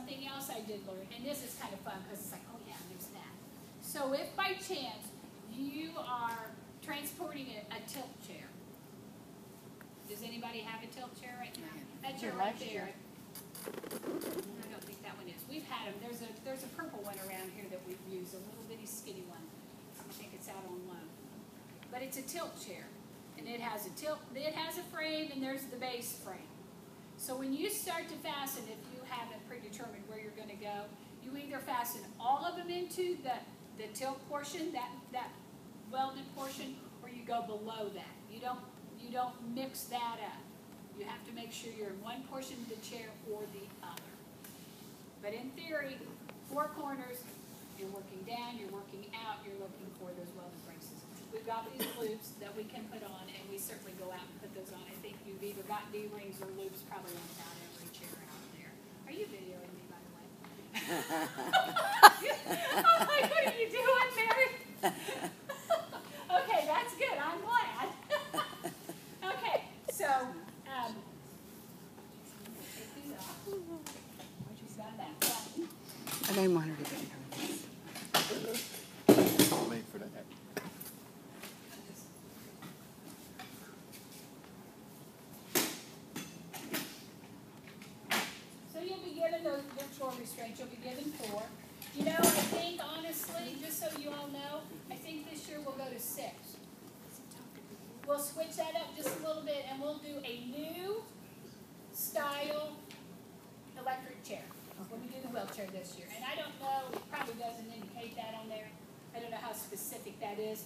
something else I did learn, and this is kind of fun because it's like, oh yeah, there's that. So if by chance you are transporting a tilt chair, does anybody have a tilt chair right now? That chair right there. I don't think that one is. We've had them. There's a purple one around here that we've used, a little bitty skinny one. I think it's out on loan. But it's a tilt chair, and it has a tilt. It has a frame, and there's the base frame. So when you start to fasten, if you haven't predetermined where you're going to go, you either fasten all of them into the tilt portion, that welded portion, or you go below that. You don't mix that up. You have to make sure you're in one portion of the chair or the other. But in theory, 4 corners, you're working down, you're working out, you're looking for those welded braces. We've got these loops that we can put on, and we certainly go out and put those on. I think you've either got D-rings or loops probably on about every chair out there. Are you videoing me, by the way? I'm like, what are you doing, Mary? Okay, that's good. I'm glad. Okay, so, I didn't want her to get nervous. Made for that. So you'll be given those virtual restraints. You'll be given 4. You know, I think, honestly, just so you all know, I think this year we'll go to 6. We'll switch that up just a little bit, and we'll do a new style electric chair when we do the wheelchair this year. And I don't know, it probably doesn't indicate that on there. I don't know how specific that is.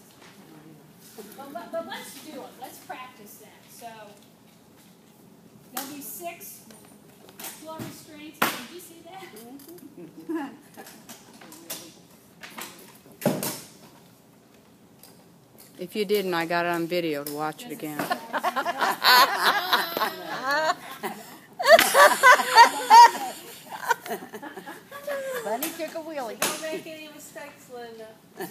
But let's do it. Let's practice that. So there'll be 6 floor restraints. Did you see that? If you didn't, I got it on video to watch it again. Bunny took a wheelie. Don't make any mistakes, Linda. The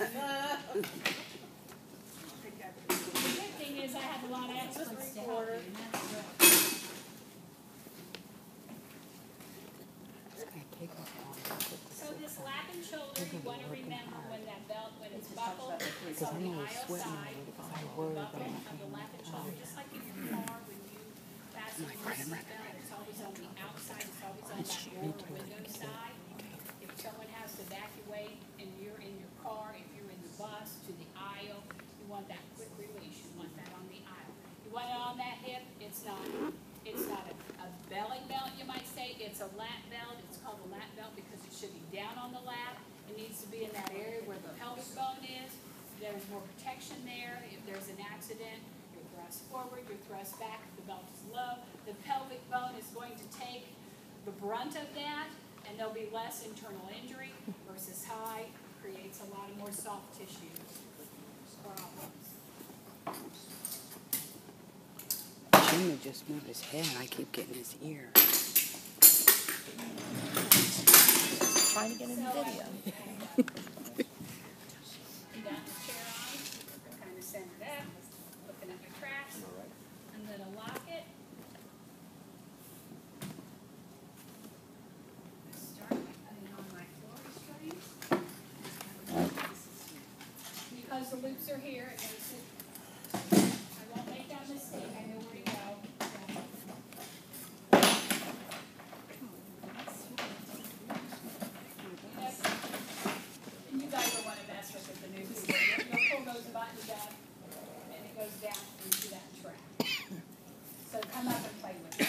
good thing is I have a lot of experts to help you, and that's good. So this lap and shoulder, you want to remember when that belt, when it's buckled, it's on the aisle side. The buckle of the lap and shoulder, just like in your car when you fasten your seatbelt, it's always on the outside, it's always on that lower window side. If someone has to evacuate and you're in your car, if you're in the bus to the aisle, you want that quick release. You want that on the aisle. You want it on that hip. It's not a belly belt, you might say. It's a lap belt. It's called a lap belt because it should be down on the lap. It needs to be in that area where the pelvic bone is. There's more protection there. If there's an accident, you're thrust forward, you're thrust back. If the belt is low, the pelvic bone is going to take the brunt of that, and there'll be less internal injury versus high. Creates a lot of more soft tissue problems. Jimmy just moved his head. I keep getting his ear. Trying to get in the video. You got the chair on, kind of centered up, looking at the tracks. I'm going to lock it. Start by putting on my floor restraints. Because the loops are here, it makes it, I won't make that mistake. I know where to go. And you guys don't want to mess with the new system. You'll pull those buttons up, and it goes down into that track. So come up and play with it.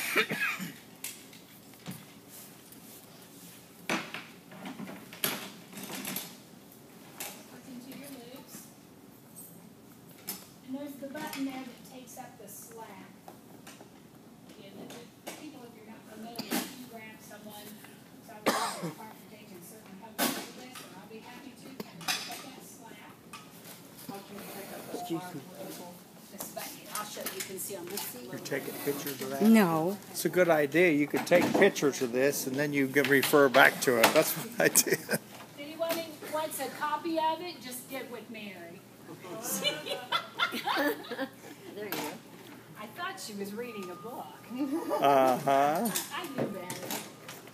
Look into your loops. And there's the button there that takes up the slack. Yeah, the people, if you're not familiar, you grab someone who's out of the department, they can certainly help you with this, or I'll be happy to kind of pick up that slack. This button, I'll show you, you can see on this seat. You're taking pictures of that? No. It's a good idea. You could take pictures of this and then you can refer back to it. That's what I did. If anyone wants a copy of it, just get with Mary. There you go. I thought she was reading a book. Uh-huh. I knew better.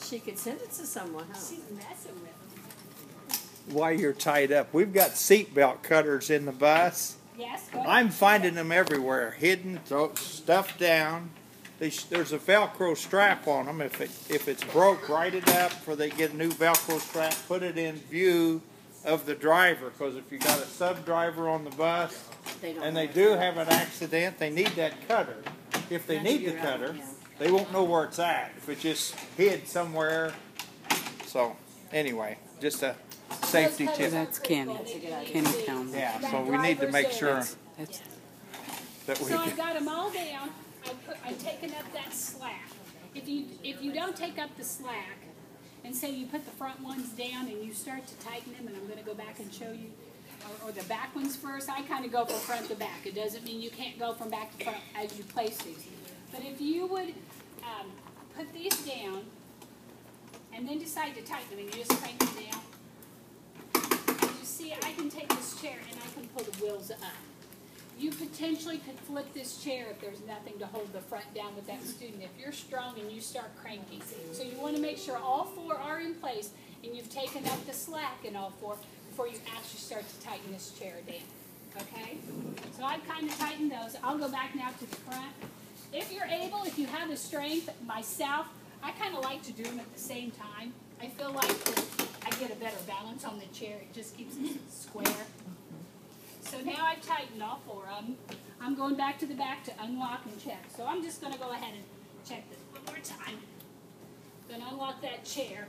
She she could send it to someone, huh? She's messing with them. While you're tied up, we've got seatbelt cutters in the bus. Yes, go ahead. I'm finding them everywhere, hidden, stuffed down. There's a Velcro strap on them. If it's broke, write it up before they get a new Velcro strap. Put it in view of the driver, because if you got a sub-driver on the bus and they do have an accident, they need that cutter. If they need the cutter, they won't know where it's at if it's just hid somewhere. So anyway, just a safety tip. That's Kenny. Kenny found them. Yeah, so we need to make sure That's, that we So I've got them all down. I've taken up that slack. If you don't take up the slack, and say you put the front ones down and you start to tighten them, and I'm going to go back and show you, or the back ones first. I kind of go from front to back. It doesn't mean you can't go from back to front as you place these. But if you would put these down and then decide to tighten them, and you just crank them down. As you see, I can take this chair and I can pull the wheels up. You potentially could flip this chair if there's nothing to hold the front down with that student. If you're strong and you start cranking. So you want to make sure all four are in place and you've taken up the slack in all four before you actually start to tighten this chair down. Okay? So I've kind of tightened those. I'll go back now to the front. If you're able, if you have the strength, myself, I kind of like to do them at the same time. I feel like I get a better balance on the chair. It just keeps it square. So now I've tightened all four of them. I'm going back to the back to unlock and check. So I'm just going to go ahead and check this one more time. Then unlock that chair.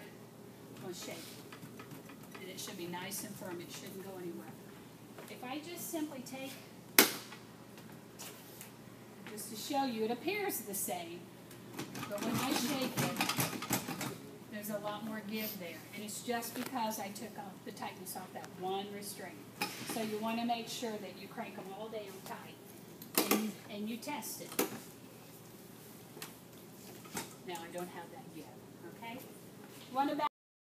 I'm going to shake it. And it should be nice and firm. It shouldn't go anywhere. If I just simply take, just to show you, it appears the same. But when I shake it, there's a lot more give there. And it's just because I took off the tightness off that one restraint. So you want to make sure that you crank them all down tight. And you test it. Now I don't have that yet. Okay? Want to